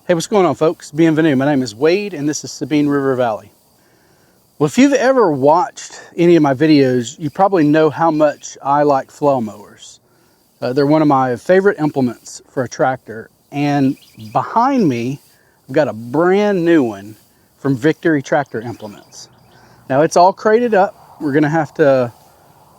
Hey, what's going on, folks? Bienvenue. My name is Wade, and this is Sabine River Valley. Well, if you've ever watched any of my videos, you probably know how much I like flail mowers. They're one of my favorite implements for a tractor. And behind me, I've got a brand new one from Victory Tractor Implements. Now, it's all crated up. We're going to have to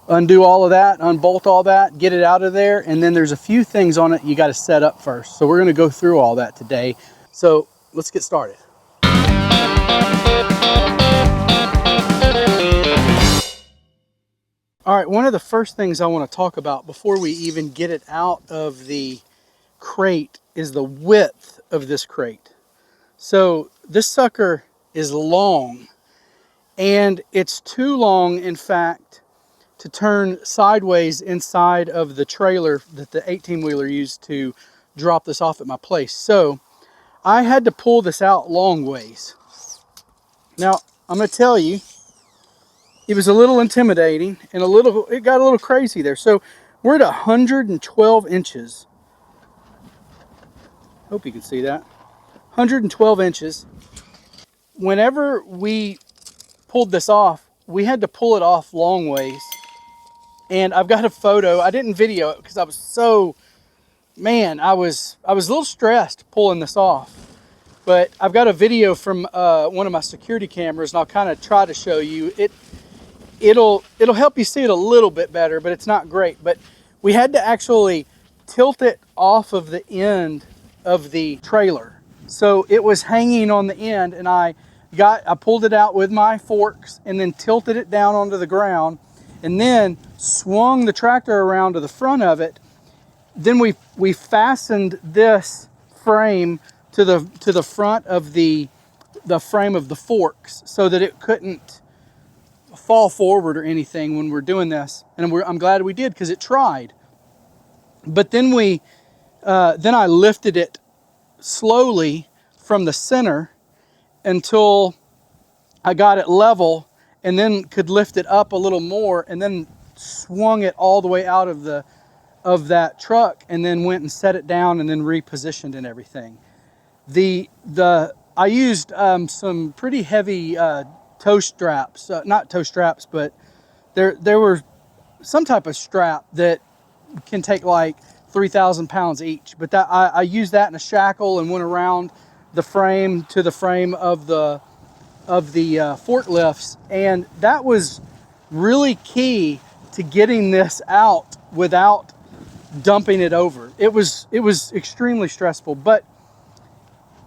undo all of that, unbolt all that, get it out of there, and then there's a few things on it you got to set up first. So we're going to go through all that today. So let's get started. All right, one of the first things I want to talk about before we even get it out of the crate is the width of this crate. So this sucker is long, and it's too long, in fact, to turn sideways inside of the trailer that the 18-wheeler used to drop this off at my place. So I had to pull this out long ways. Now, I'm going to tell you, it was a little intimidating and it got a little crazy there. So we're at 112 inches. Hope you can see that. 112 inches. Whenever we pulled this off, we had to pull it off long ways. And I've got a photo. I didn't video it because I was so, man, I was a little stressed pulling this off. But I've got a video from one of my security cameras, and I'll kind of try to show you. It'll help you see it a little bit better, but it's not great. But we had to actually tilt it off of the end of the trailer. So it was hanging on the end, and I pulled it out with my forks and then tilted it down onto the ground and then swung the tractor around to the front of it. Then we fastened this frame to the front of the frame of the forks so that it couldn't fall forward or anything when we're doing this. And I'm glad we did, because it tried. But then then I lifted it slowly from the center until I got it level, and then could lift it up a little more, and then swung it all the way out of that truck, and then went and set it down and then repositioned and everything. I used some pretty heavy tow straps, not tow straps, but there were some type of strap that can take like 3,000 pounds each. But I used that in a shackle and went around the frame to the frame of the forklifts, and that was really key to getting this out without dumping it over. It was extremely stressful. But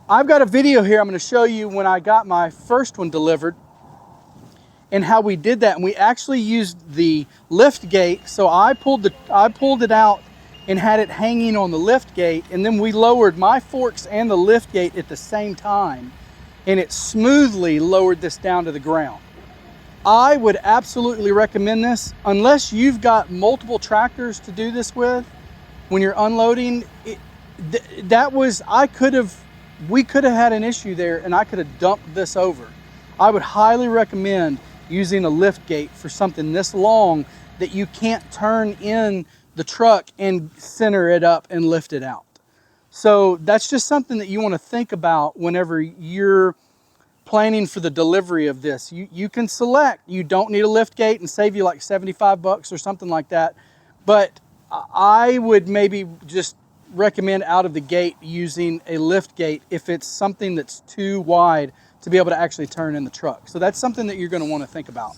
I've got a video here I'm going to show you when I got my first one delivered and how we did that. And we actually used the lift gate. So I pulled it out and had it hanging on the lift gate, and then we lowered my forks and the lift gate at the same time, and it smoothly lowered this down to the ground. I would absolutely recommend this unless you've got multiple tractors to do this with. When you're unloading, we could have had an issue there, and I could have dumped this over. I would highly recommend using a lift gate for something this long that you can't turn in the truck and center it up and lift it out. So that's just something that you want to think about whenever you're planning for the delivery of this. You can select, you don't need a lift gate, and save you like 75 bucks or something like that. But I would maybe just recommend out of the gate using a lift gate if it's something that's too wide to be able to actually turn in the truck. So that's something that you're going to want to think about.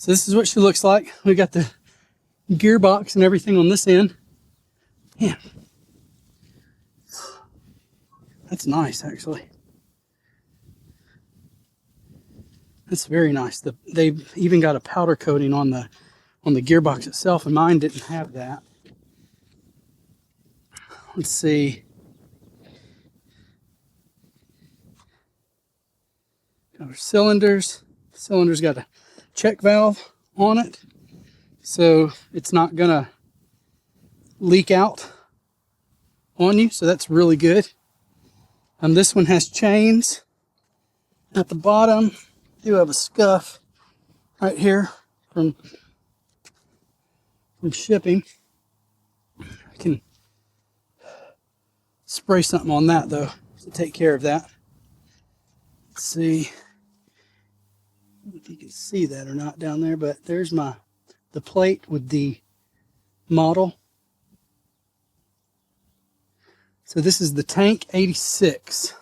So this is what she looks like. We got the gearbox and everything on this end. Yeah, that's nice actually. That's very nice. They've even got a powder coating on the gearbox itself, and mine didn't have that. Let's see. Got our cylinders. The cylinder's got a check valve on it, so it's not gonna leak out on you, so that's really good. This one has chains at the bottom. Do have a scuff right here from shipping. I can spray something on that though to take care of that. Let's see if you can see that or not down there, but there's the plate with the model. So this is the TANK-86.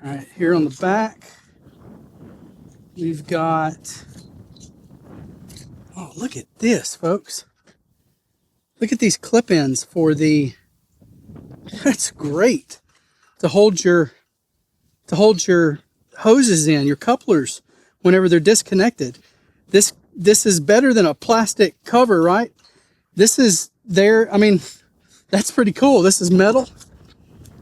All right, here on the back, we've got, oh, look at this, folks. Look at these clip-ins for the, that's great. To hold your hoses in, your couplers, whenever they're disconnected. This is better than a plastic cover, right? This is I mean, that's pretty cool. This is metal.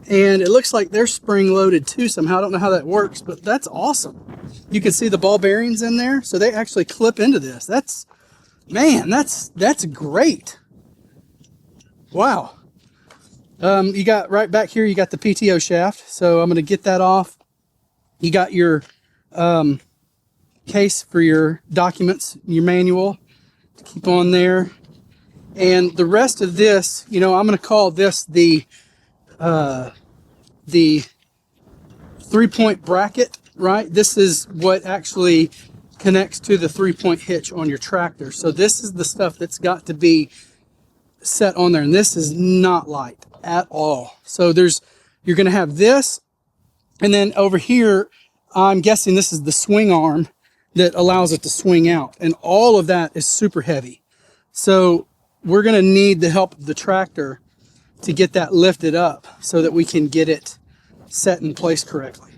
And it looks like they're spring loaded too somehow. I don't know how that works, but that's awesome. You can see the ball bearings in there. So they actually clip into this. That's great. Wow. You got right back here, you got the PTO shaft. So I'm going to get that off. You got your case for your documents, your manual to keep on there. And the rest of this, you know, I'm going to call this the 3-point bracket, right? This is what actually connects to the 3-point hitch on your tractor. So this is the stuff that's got to be set on there, and this is not light at all. So you're going to have this, and then over here, I'm guessing this is the swing arm that allows it to swing out, and all of that is super heavy. So we're going to need the help of the tractor to get that lifted up so that we can get it set in place correctly.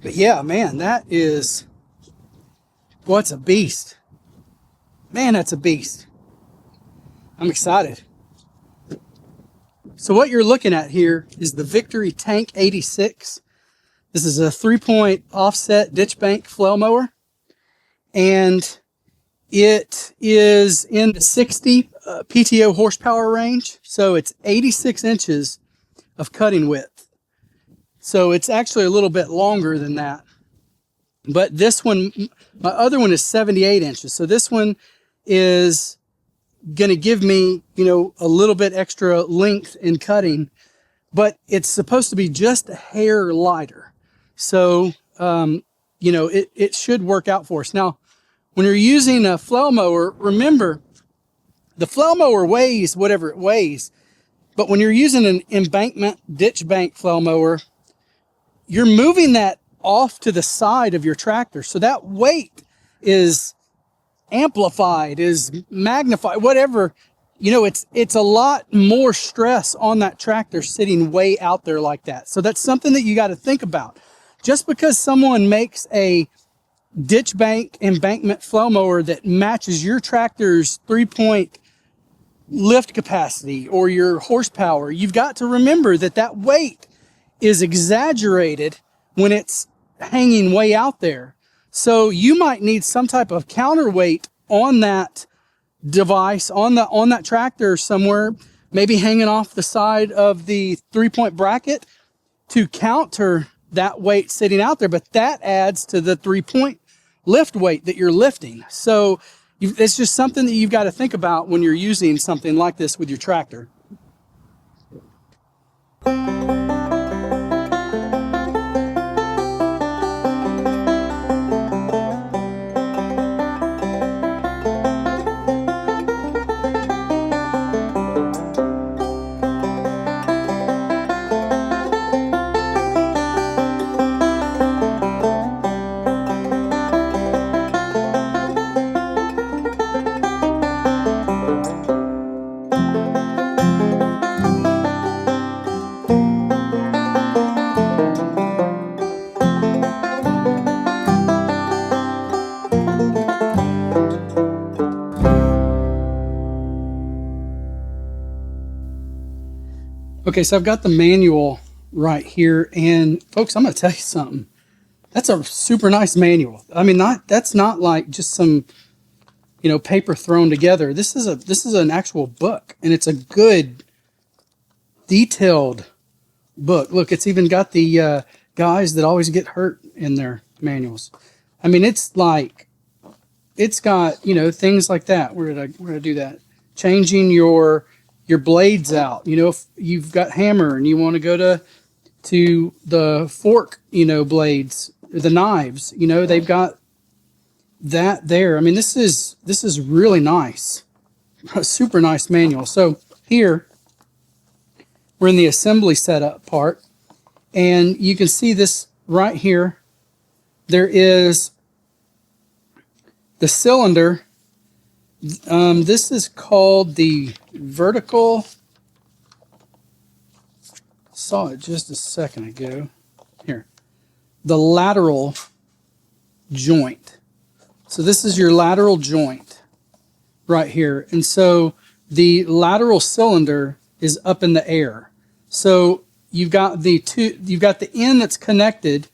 But yeah, man, that's a beast. Man, that's a beast. I'm excited. So what you're looking at here is the Victory TANK-86. This is a 3-point offset ditch bank flail mower, and it is in the 60 PTO horsepower range. So it's 86 inches of cutting width. So it's actually a little bit longer than that. But this one, my other one is 78 inches. So this one is going to give me, you know, a little bit extra length in cutting, but it's supposed to be just a hair lighter. So, you know, it should work out for us. Now, when you're using a flail mower, remember, the flail mower weighs whatever it weighs, but when you're using an embankment ditch bank flail mower, you're moving that off to the side of your tractor. So that weight is amplified, is magnified, whatever. You know, it's a lot more stress on that tractor sitting way out there like that. So that's something that you got to think about. Just because someone makes a ditch bank embankment flail mower that matches your tractor's 3-point lift capacity or your horsepower, you've got to remember that that weight is exaggerated when it's hanging way out there. So you might need some type of counterweight on that device, on that tractor somewhere, maybe hanging off the side of the 3-point bracket to counter that weight sitting out there. But that adds to the 3-point lift weight that you're lifting. So it's just something that you've got to think about when you're using something like this with your tractor. Okay, so I've got the manual right here, and folks, I'm going to tell you something. That's a super nice manual. I mean, that's not like just some, you know, paper thrown together. This is an actual book, and it's a good, detailed book. Look, it's even got the guys that always get hurt in their manuals. I mean, it's like, it's got, you know, things like that. Where did I do that? Changing your blades out. You know, if you've got hammer and you want to go to the fork, you know, blades, the knives, you know, they've got that there. I mean, this is really nice. A super nice manual. So here we're in the assembly setup part, and you can see this right here. There is the cylinder. This is called the vertical. Saw it just a second ago. Here, the lateral joint. So this is your lateral joint right here, and so the lateral cylinder is up in the air. So you've got the end that's connected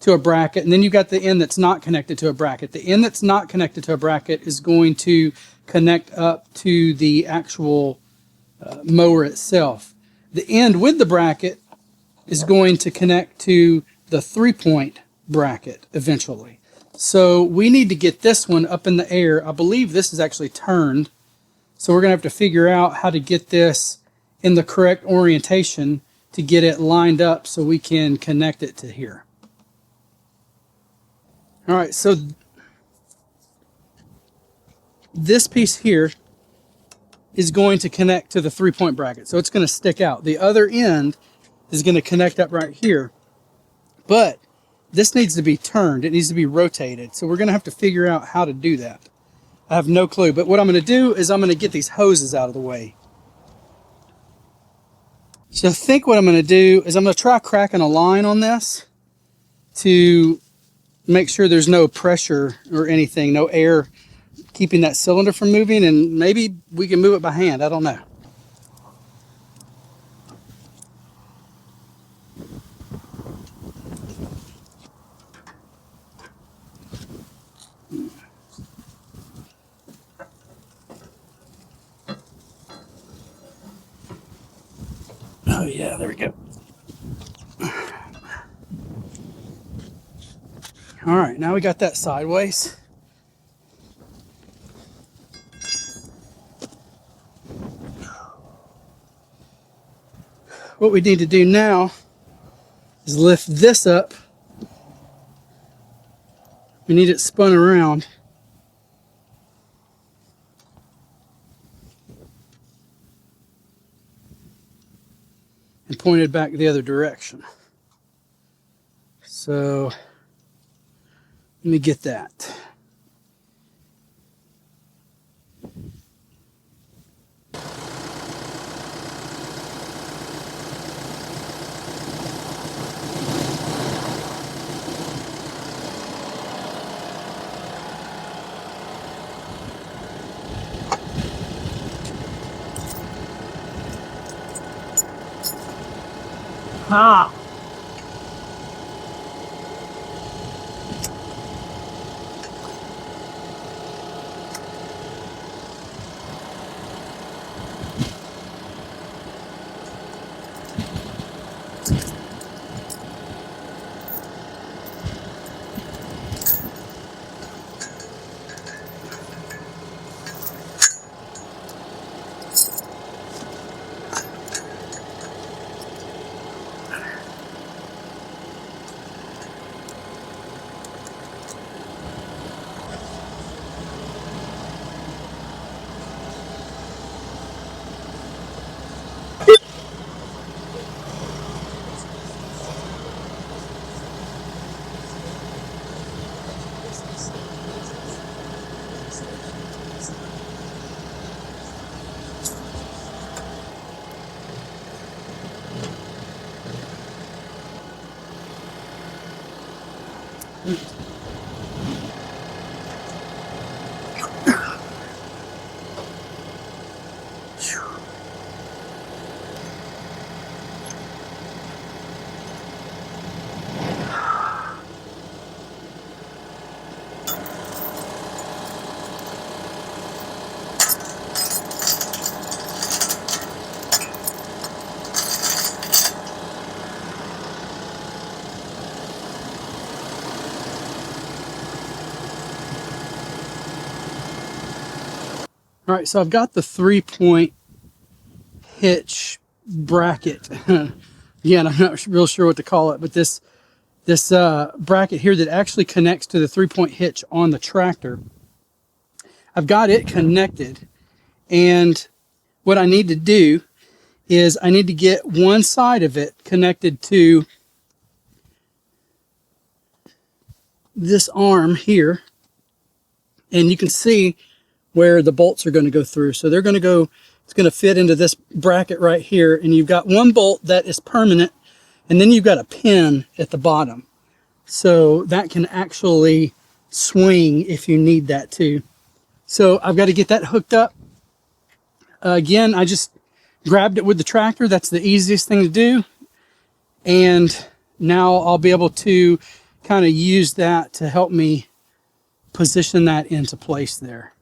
to a bracket, and then you've got the end that's not connected to a bracket. The end that's not connected to a bracket is going to connect up to the actual mower itself. The end with the bracket is going to connect to the 3-point bracket eventually. So we need to get this one up in the air. I believe this is actually turned. So we're going to have to figure out how to get this in the correct orientation to get it lined up so we can connect it to here. All right, so this piece here is going to connect to the 3-point bracket. So it's going to stick out. The other end is going to connect up right here. But this needs to be turned. It needs to be rotated. So we're going to have to figure out how to do that. I have no clue. But what I'm going to do is I'm going to get these hoses out of the way. So I think what I'm going to do is I'm going to try cracking a line on this to make sure there's no pressure or anything, no air keeping that cylinder from moving, and maybe we can move it by hand. I don't know. Oh yeah, there we go. All right, now we got that sideways. What we need to do now is lift this up. We need it spun around. And pointed back the other direction. So let me get that. Ah. All right, so I've got the 3-point hitch bracket. Again, I'm not real sure what to call it, but this bracket here that actually connects to the 3-point hitch on the tractor. I've got it connected, and what I need to do is I need to get one side of it connected to this arm here, and you can see where the bolts are going to go through. So they're going to go, it's going to fit into this bracket right here, and you've got one bolt that is permanent, and then you've got a pin at the bottom. So that can actually swing if you need that too. So I've got to get that hooked up. Again, I just grabbed it with the tractor. That's the easiest thing to do. And now I'll be able to kind of use that to help me position that into place there.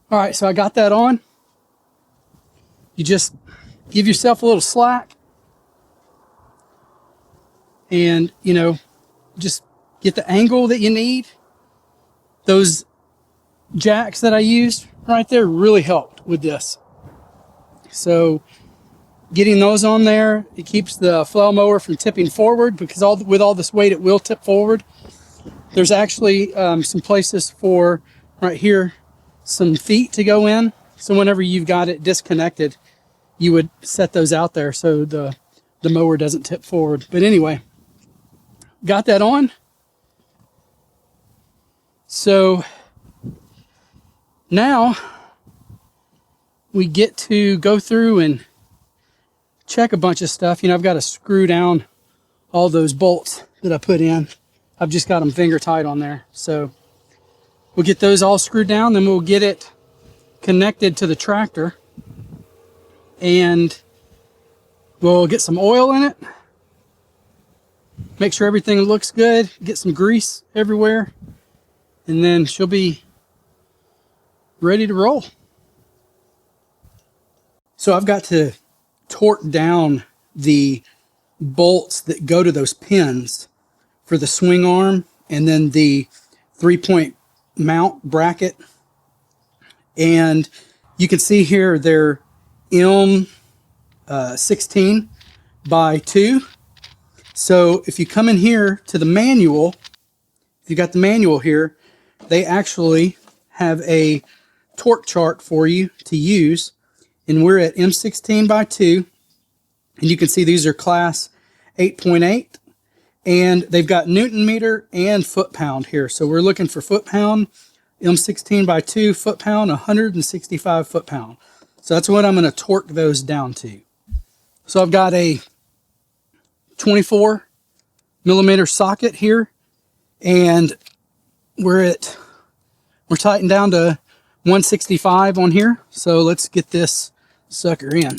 All right, so I got that on. You just give yourself a little slack and, you know, just get the angle that you need. Those jacks that I used right there really helped with this. So getting those on there, it keeps the flail mower from tipping forward, because with all this weight, it will tip forward. There's actually some places for, right here, some feet to go in. So whenever you've got it disconnected, you would set those out there so the mower doesn't tip forward. But anyway, got that on. So now we get to go through and check a bunch of stuff. You know, I've got to screw down all those bolts that I put in. I've just got them finger tight on there. So we'll get those all screwed down, then we'll get it connected to the tractor, and we'll get some oil in it, make sure everything looks good, get some grease everywhere, and then she'll be ready to roll. So I've got to torque down the bolts that go to those pins for the swing arm and then the 3-point mount bracket. And you can see here they're M16 by 2. So if you come in here to the manual, if you got the manual here, they actually have a torque chart for you to use, and we're at M16 by 2, and you can see these are class 8.8, and they've got Newton meter and foot pound here. So we're looking for foot pound, M16 by 2, foot pound, 165 foot pound. So that's what I'm going to torque those down to. So I've got a 24 millimeter socket here, and we're tightened down to 165 on here. So let's get this sucker in.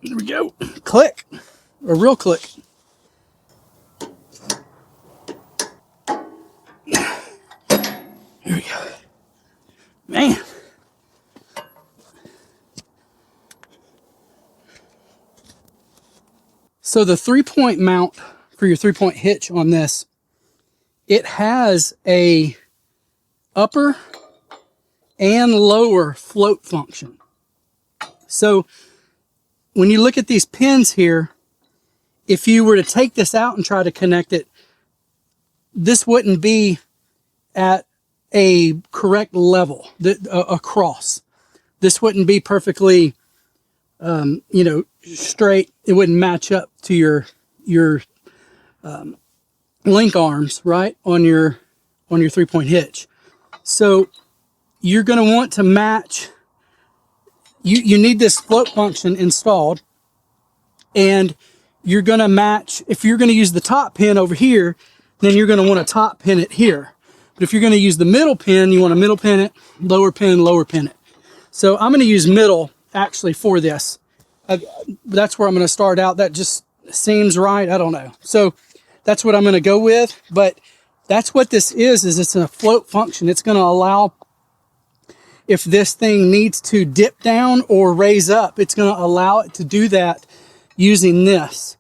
There we go. Click. A real click. Here we go. Man. So the 3-point mount for your 3-point hitch on this, it has a upper and lower float function. So when you look at these pins here, if you were to take this out and try to connect it, this wouldn't be at a correct level across. This wouldn't be perfectly, you know, straight. It wouldn't match up to your link arms, right, on your 3-point hitch. So you're going to want to match. You need this float function installed, and you're going to match. If you're going to use the top pin over here, then you're going to want to top pin it here. But if you're going to use the middle pin, you want to middle pin it, lower pin it. So I'm going to use middle actually for this. That's where I'm going to start out. That just seems right. I don't know. So that's what I'm going to go with. But that's what this is it's a float function. It's going to allow, if this thing needs to dip down or raise up, it's going to allow it to do that using this.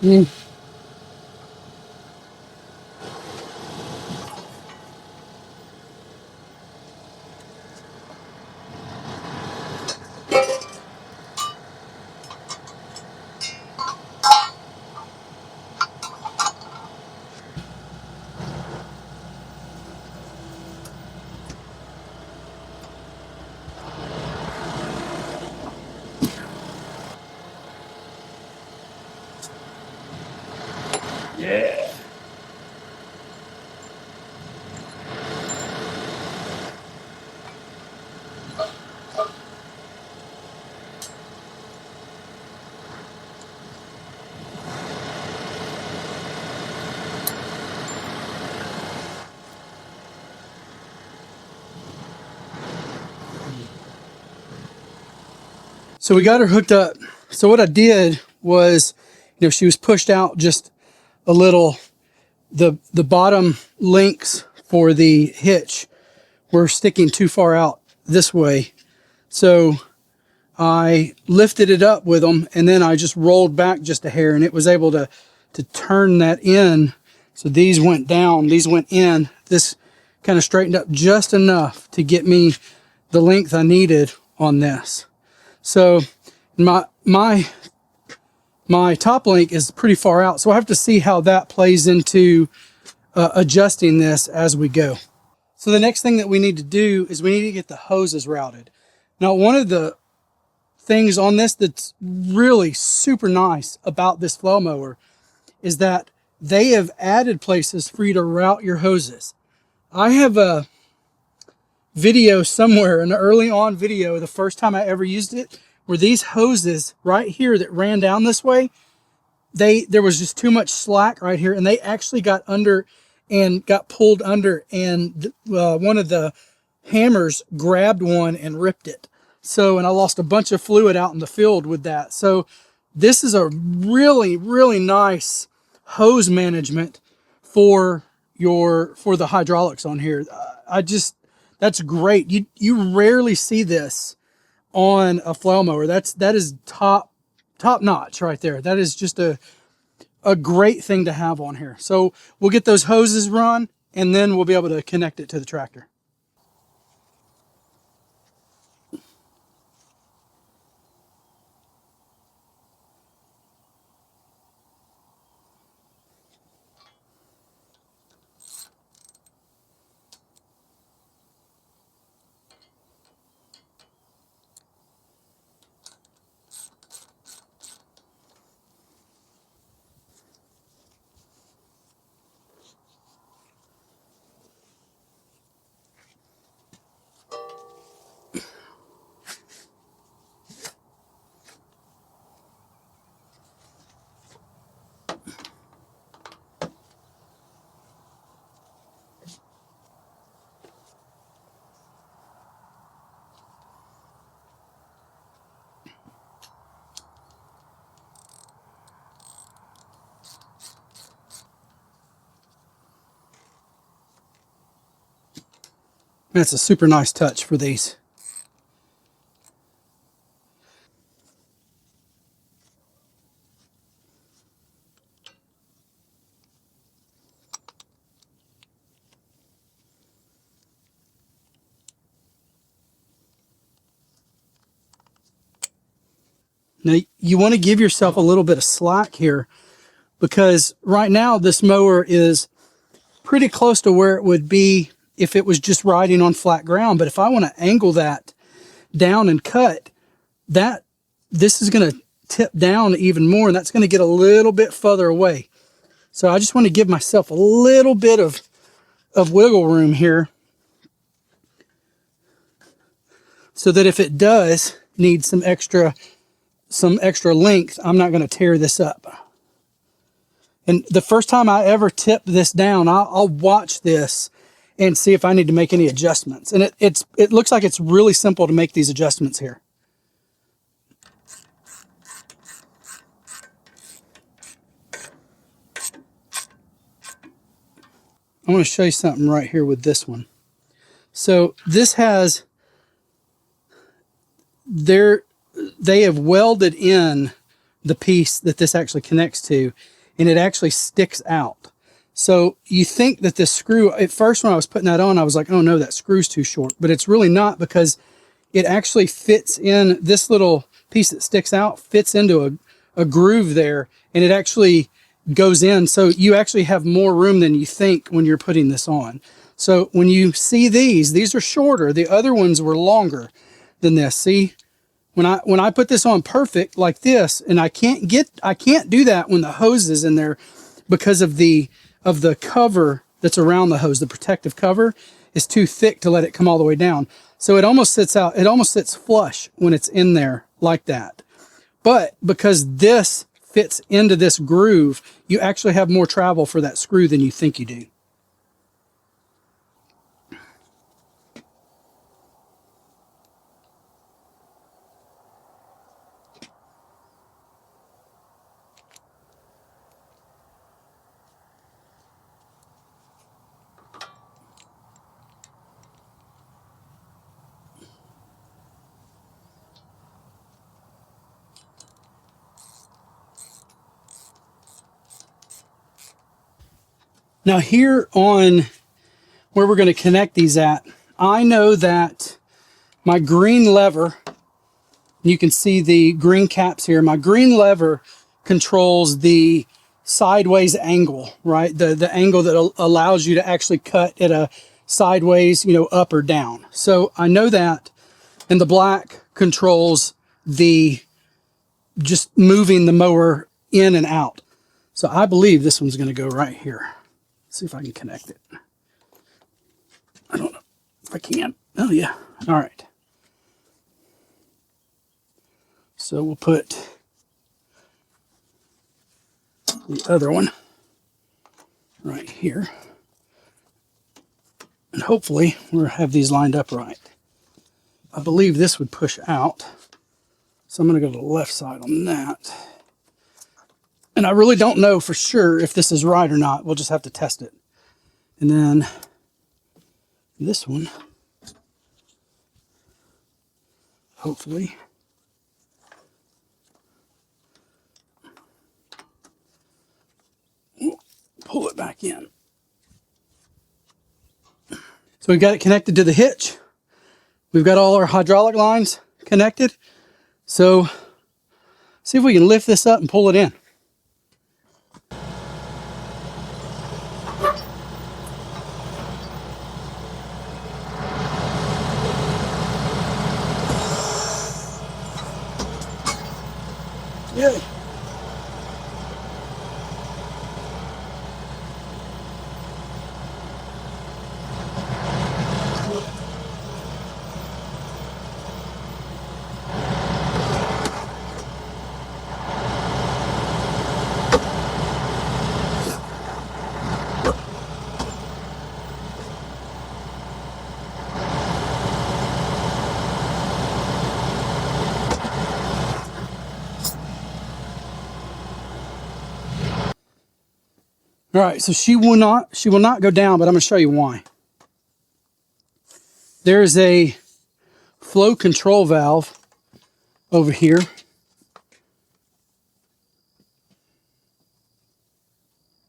Mm. Yeah. So we got her hooked up. So what I did was, you know, she was pushed out just a little. The bottom links for the hitch were sticking too far out this way. So I lifted it up with them, and then I just rolled back just a hair, and it was able to turn that in. So these went down, these went in. This kind of straightened up just enough to get me the length I needed on this. So my top link is pretty far out, so I have to see how that plays into adjusting this as we go. So the next thing that we need to do is we need to get the hoses routed. Now, one of the things on this that's really super nice about this flail mower is that they have added places for you to route your hoses. I have a video somewhere, an early on video, the first time I ever used it, where these hoses right here that ran down this way, there was just too much slack right here, and they actually got under and got pulled under, and one of the hammers grabbed one and ripped it. So, and I lost a bunch of fluid out in the field with that. So this is a really, really nice hose management for the hydraulics on here. That's great. You rarely see this on a flail mower. That is top notch right there. That is just a great thing to have on here. So we'll get those hoses run and then we'll be able to connect it to the tractor. That's a super nice touch for these. Now, you want to give yourself a little bit of slack here because right now this mower is pretty close to where it would be if it was just riding on flat ground. But if I want to angle that down and cut, this is going to tip down even more, and that's going to get a little bit further away. So I just want to give myself a little bit of wiggle room here so that if it does need some extra length, I'm not going to tear this up. And the first time I ever tip this down, I'll watch this and see if I need to make any adjustments. And it looks like it's really simple to make these adjustments here. I want to show you something right here with this one. So this has, they have welded in the piece that this actually connects to, and it actually sticks out. So you think that this screw, at first when I was putting that on, I was like, oh no, that screw's too short. But it's really not, because it actually fits in, this little piece that sticks out fits into a groove there, and it actually goes in. So you actually have more room than you think when you're putting this on. So when you see these are shorter. The other ones were longer than this. See, when I put this on perfect like this, and I can't do that when the hose is in there because of the cover that's around the hose. The protective cover is too thick to let it come all the way down. So it almost sits out, it almost sits flush when it's in there like that. But because this fits into this groove, you actually have more travel for that screw than you think you do. Now here on where we're going to connect these at, I know that my green lever, you can see the green caps here, my green lever controls the sideways angle, right? The angle that allows you to actually cut at a sideways, up or down. So I know that, and the black controls the just moving the mower in and out. So I believe this one's going to go right here. Let's see if I can connect it. I don't know if I can. Oh yeah. All right. So we'll put the other one right here. And hopefully we'll have these lined up right. I believe this would push out. So I'm going to go to the left side on that. And I really don't know for sure if this is right or not. We'll just have to test it. And then this one, hopefully. Pull it back in. So we've got it connected to the hitch. We've got all our hydraulic lines connected. So see if we can lift this up and pull it in. Yeah. All right, so she will not go down, but I'm going to show you why. There's a flow control valve over here.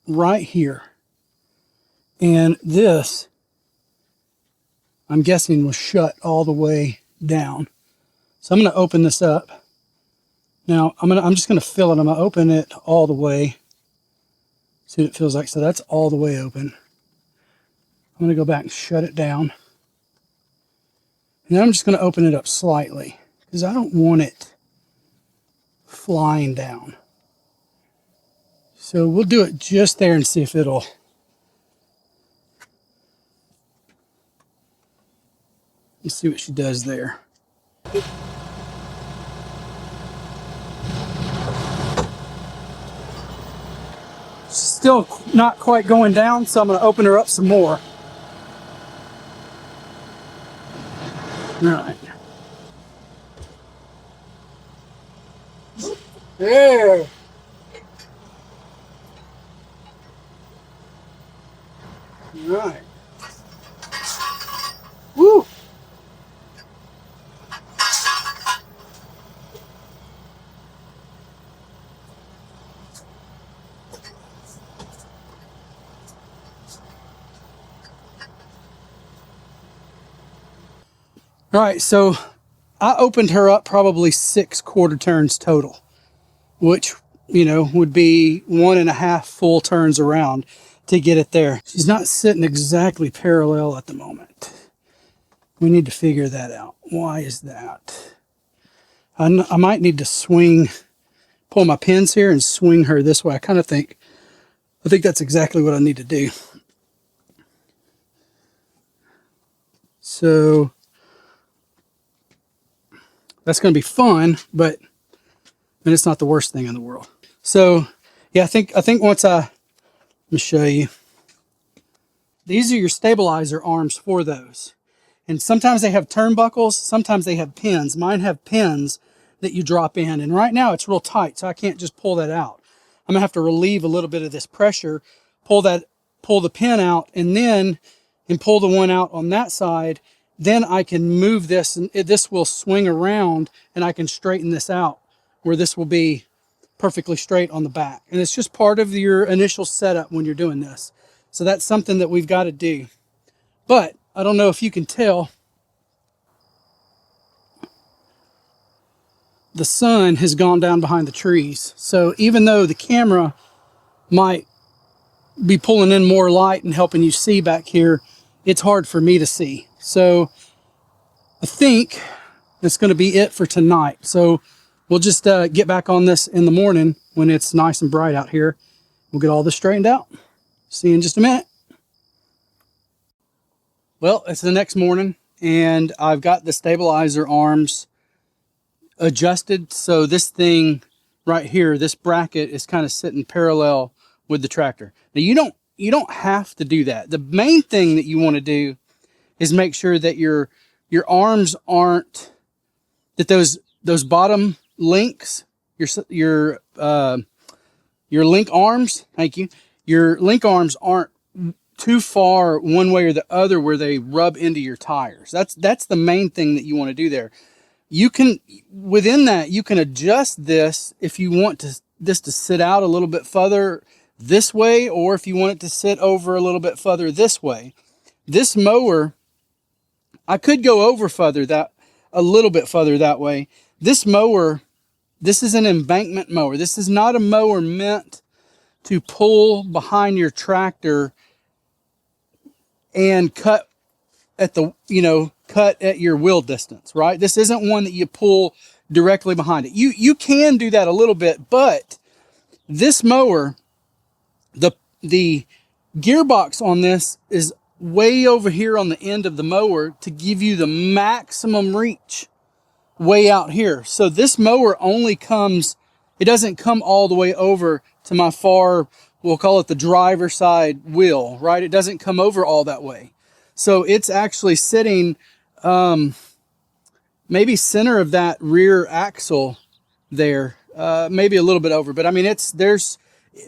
Right here. And this, I'm guessing, was shut all the way down. So I'm going to open this up. Now, I'm just going to fill it. I'm going to open it all the way. See what it feels like. So that's all the way open. I'm going to go back and shut it down. And then I'm just going to open it up slightly because I don't want it flying down. So we'll do it just there and see if it'll. Let's see what she does there. Still not quite going down, so I'm going to open her up some more. All right. There. All right. Woo. All right, so I opened her up probably 6 quarter turns total, which, would be 1.5 full turns around to get it there. She's not sitting exactly parallel at the moment. We need to figure that out. Why is that? I might need to pull my pins here and swing her this way. I think that's exactly what I need to do. So that's going to be fun, but it's not the worst thing in the world. So yeah, I think once let me show you. These are your stabilizer arms for those. And sometimes they have turnbuckles, sometimes they have pins. Mine have pins that you drop in. And right now it's real tight, so I can't just pull that out. I'm gonna have to relieve a little bit of this pressure, pull the pin out, and pull the one out on that side. Then I can move this, and this will swing around, and I can straighten this out where this will be perfectly straight on the back. And it's just part of your initial setup when you're doing this. So that's something that we've got to do. But I don't know if you can tell, the sun has gone down behind the trees. So even though the camera might be pulling in more light and helping you see back here, it's hard for me to see. So I think that's going to be it for tonight. So we'll just get back on this in the morning when it's nice and bright out here. We'll get all this straightened out. See you in just a minute. Well, it's the next morning, and I've got the stabilizer arms adjusted. So this thing right here, this bracket, is kind of sitting parallel with the tractor. Now you don't have to do that. The main thing that you want to do is make sure that your arms aren't, that those bottom links, your link arms, thank you, your link arms aren't too far one way or the other where they rub into your tires. That's the main thing that you want to do there. You can, within that, you can adjust this if you want this to sit out a little bit further this way, or if you want it to sit over a little bit further this way. This mower, I could go over a little bit further that way. This mower, this is an embankment mower. This is not a mower meant to pull behind your tractor and cut at cut at your wheel distance, right? This isn't one that you pull directly behind it. You can do that a little bit, but this mower, the gearbox on this is way over here on the end of the mower to give you the maximum reach way out here. So this mower only comes, it doesn't come all the way over to my far, we'll call it the driver side wheel, right? It doesn't come over all that way. So it's actually sitting maybe center of that rear axle there, maybe a little bit over, but I mean, there's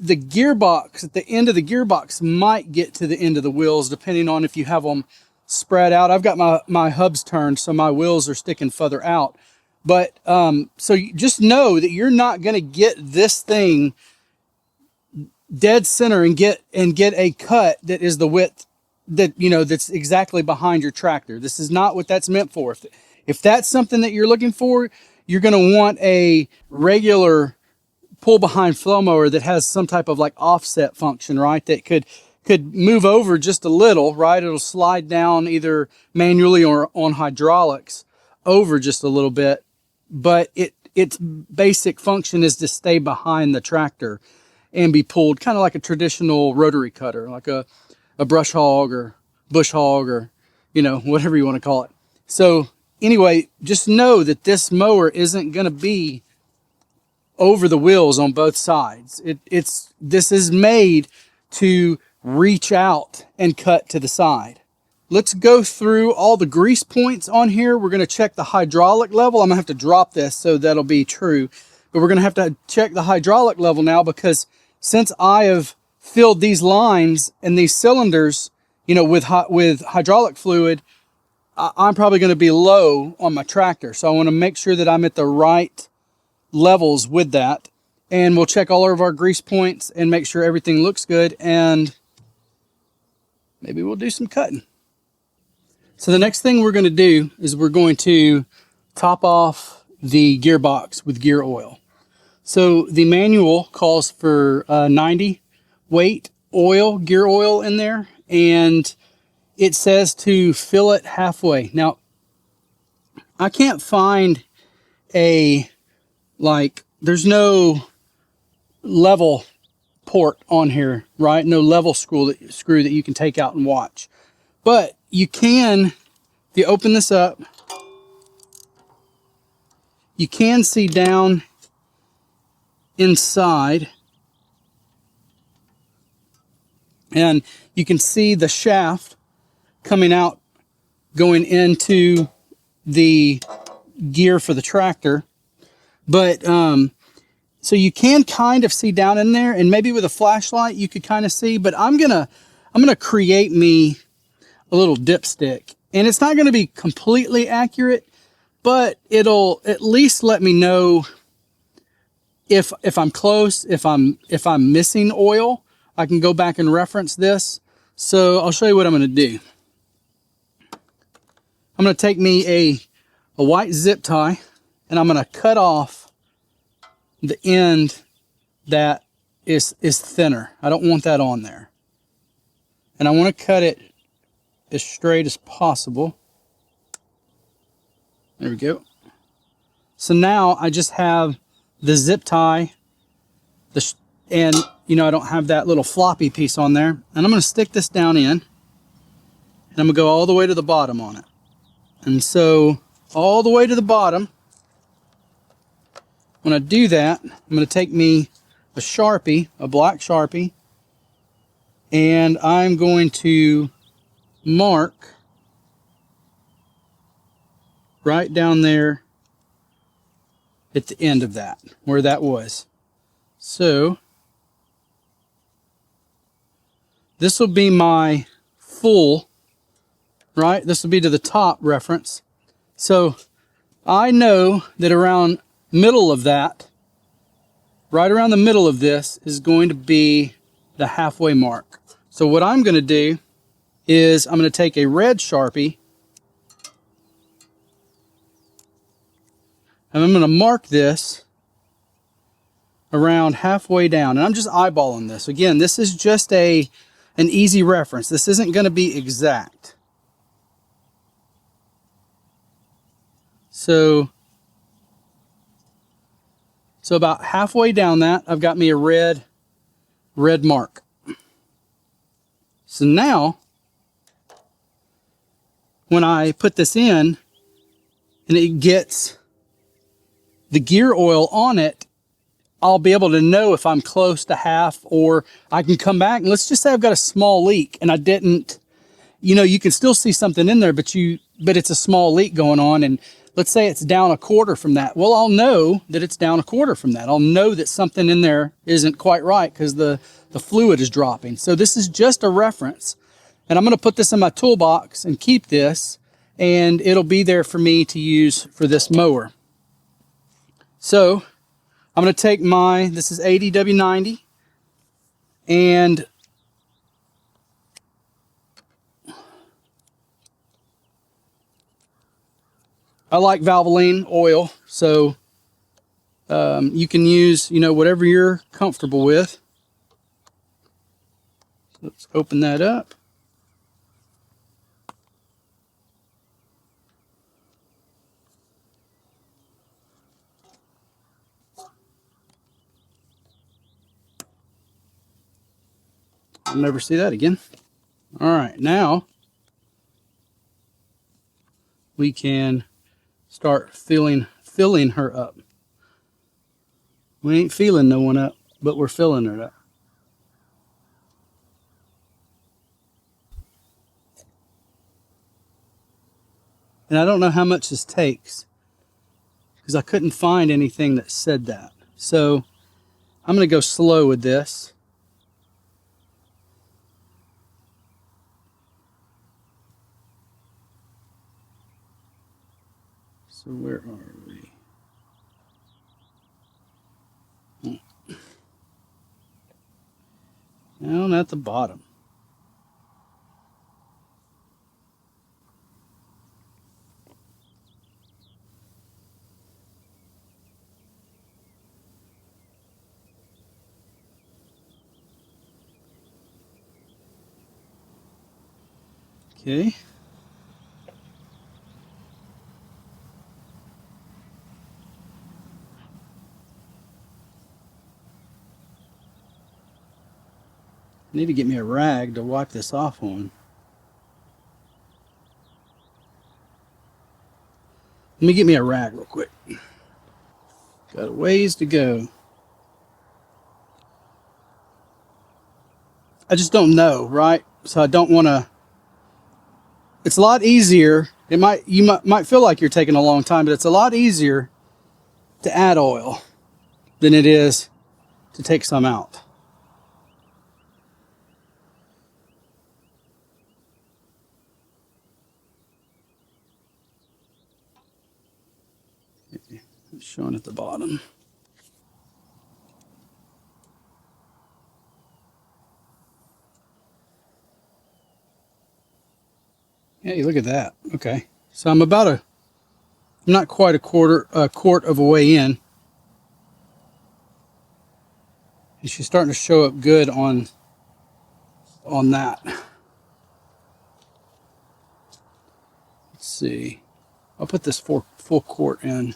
the gearbox, at the end of the gearbox might get to the end of the wheels depending on if you have them spread out. I've got my hubs turned, so my wheels are sticking further out. But so you just know that you're not going to get this thing dead center and get a cut that is the width that, that's exactly behind your tractor. This is not what that's meant for. If that's something that you're looking for, you're going to want a regular pull behind flail mower that has some type of like offset function, right? That could move over just a little, right? It'll slide down either manually or on hydraulics over just a little bit, but its basic function is to stay behind the tractor and be pulled kind of like a traditional rotary cutter, like a brush hog or bush hog or, whatever you want to call it. So anyway, just know that this mower isn't going to be over the wheels on both sides. This is made to reach out and cut to the side. Let's go through all the grease points on here. We're going to check the hydraulic level. I'm going to have to drop this so that'll be true. But we're going to have to check the hydraulic level now, because since I have filled these lines and these cylinders, with hydraulic fluid, I'm probably going to be low on my tractor. So I want to make sure that I'm at the right levels with that. And we'll check all of our grease points and make sure everything looks good. And maybe we'll do some cutting. So the next thing we're going to do is we're going to top off the gearbox with gear oil. So the manual calls for 90 weight oil, gear oil in there, and it says to fill it halfway. Now, I can't find there's no level port on here, right? No level screw that you can take out and watch. But you can, if you open this up, you can see down inside, and you can see the shaft coming out, going into the gear for the tractor. But so you can kind of see down in there, and maybe with a flashlight you could kind of see. But I'm gonna create me a little dipstick, and it's not going to be completely accurate, but it'll at least let me know if I'm close, if I'm missing oil. I can go back and reference this. So I'll show you what I'm going to do. I'm going to take me a white zip tie, and I'm going to cut off the end that is thinner. I don't want that on there. And I want to cut it as straight as possible. There we go. So now I just have the zip tie, and I don't have that little floppy piece on there. And I'm going to stick this down in, and I'm going to go all the way to the bottom on it. And so all the way to the bottom, when I do that, I'm going to take me a Sharpie, a black Sharpie, and I'm going to mark right down there at the end of that, where that was. So this will be my full, right? This will be to the top reference. So I know that around middle of that, right around the middle of this is going to be the halfway mark. So what I'm going to do is I'm going to take a red Sharpie and I'm going to mark this around halfway down. And I'm just eyeballing this. Again, this is just an easy reference. This isn't going to be exact. So about halfway down that, I've got me a red mark. So now, when I put this in and it gets the gear oil on it, I'll be able to know if I'm close to half, or I can come back and let's just say I've got a small leak and I didn't, you know, you can still see something in there, but it's a small leak going on, and let's say it's down a quarter from that. Well, I'll know that it's down a quarter from that. I'll know that something in there isn't quite right because the fluid is dropping. So this is just a reference. And I'm going to put this in my toolbox and keep this, and it'll be there for me to use for this mower. So I'm going to take this is ADW90, and I like Valvoline oil, so you can use, you know, whatever you're comfortable with. Let's open that up. I'll never see that again. All right, now we can start filling her up. We ain't feeling no one up, but we're filling her up. And I don't know how much this takes because I couldn't find anything that said that. So I'm going to go slow with this. So where are we? Down at the bottom. Okay. I need to get me a rag to wipe this off on. Let me get me a rag real quick. Got a ways to go. I just don't know, right? So I don't want to. It's a lot easier. You might feel like you're taking a long time, but it's a lot easier to add oil than it is to take some out. It's showing at the bottom. Hey, look at that. Okay, so I'm not quite a quart of a way in, and she's starting to show up good on that. Let's see. I'll put this full quart in.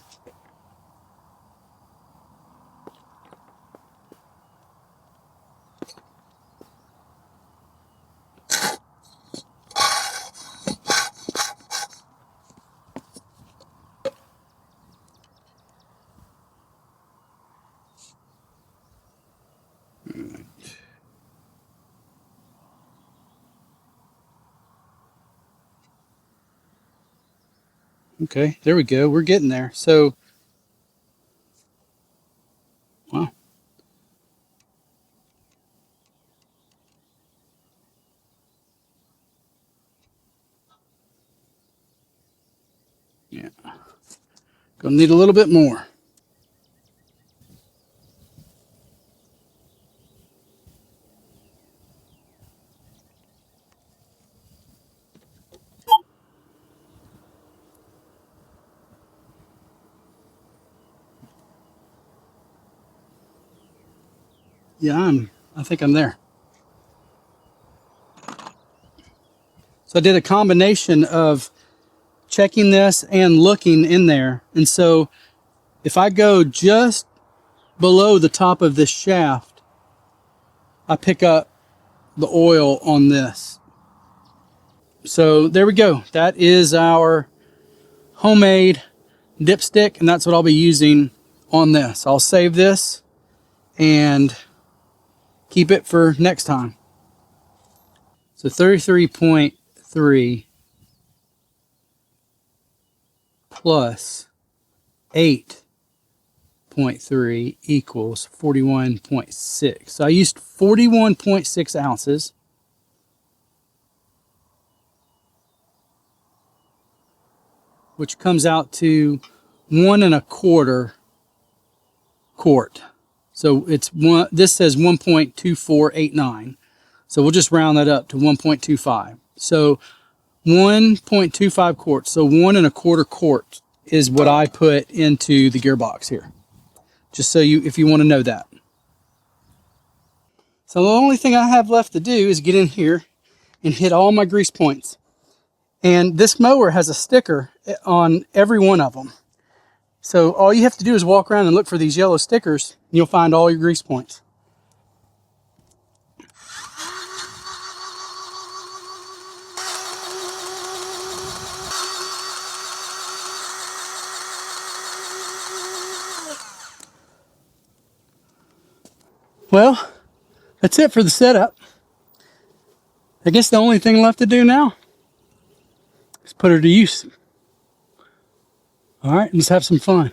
Okay, there we go. We're getting there. So, wow. Yeah. Gonna need a little bit more. Yeah, I think I'm there. So I did a combination of checking this and looking in there. And so if I go just below the top of this shaft, I pick up the oil on this. So there we go. That is our homemade dipstick, and that's what I'll be using on this. I'll save this and keep it for next time. So 33.3 plus 8.3 equals 41.6. So I used 41.6 ounces. Which comes out to 1.25 quart. So it's one. This says 1.2489. So we'll just round that up to 1.25. So 1.25 quarts. So 1.25 quart is what I put into the gearbox here. Just so if you want to know that. So the only thing I have left to do is get in here and hit all my grease points. And this mower has a sticker on every one of them. So all you have to do is walk around and look for these yellow stickers, and you'll find all your grease points. Well, that's it for the setup. I guess the only thing left to do now is put her to use. All right, let's have some fun.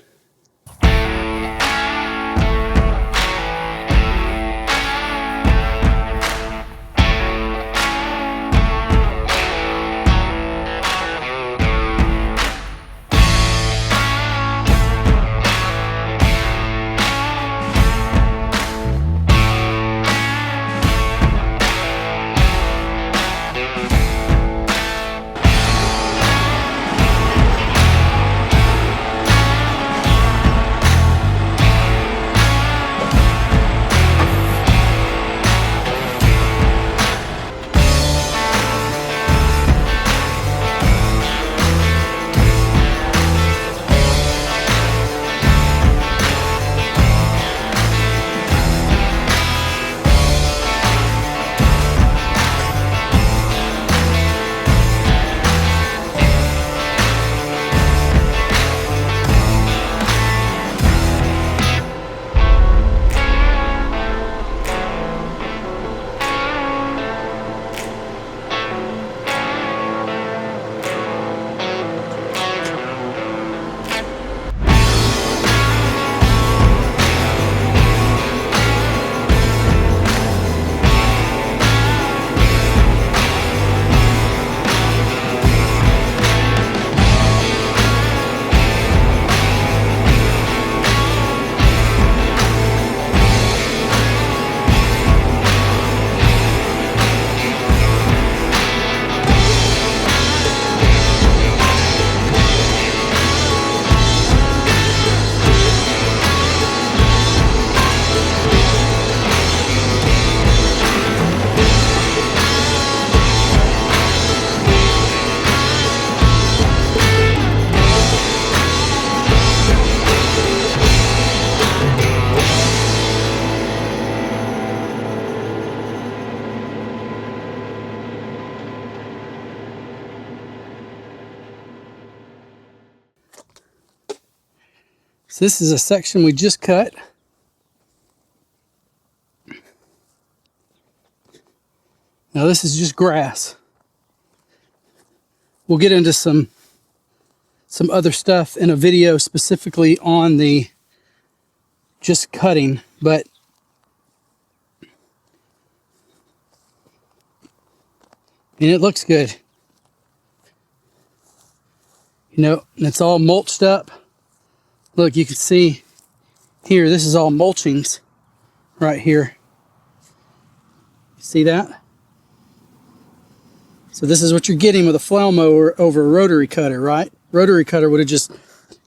So this is a section we just cut. Now this is just grass. We'll get into some some other stuff in a video specifically on the just cutting, but and it looks good. You know, and it's all mulched up. Look, you can see here, this is all mulchings right here. See that? So this is what you're getting with a flail mower over a rotary cutter, right? Rotary cutter would have just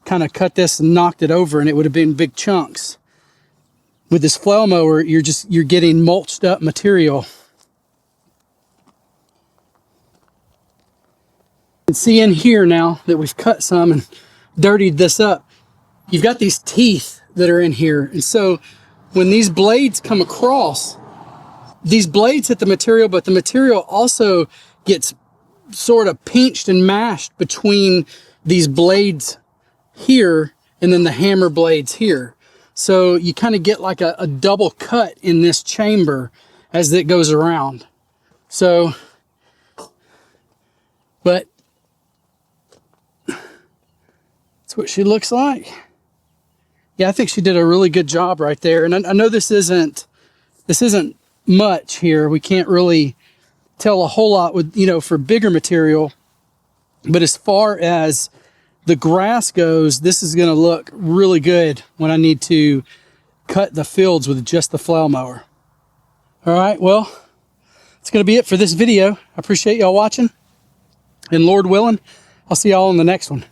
kind of cut this and knocked it over, and it would have been big chunks. With this flail mower, you're getting mulched up material. You can see in here now that we've cut some and dirtied this up, you've got these teeth that are in here. And so when these blades come across, these blades hit the material, but the material also gets sort of pinched and mashed between these blades here and then the hammer blades here. So you kind of get like a double cut in this chamber as it goes around. So, but that's what she looks like. Yeah, I think she did a really good job right there. And I know this isn't much here. We can't really tell a whole lot with, you know, for bigger material. But as far as the grass goes, this is going to look really good when I need to cut the fields with just the flail mower. All right, well, that's going to be it for this video. I appreciate y'all watching. And Lord willing, I'll see y'all in the next one.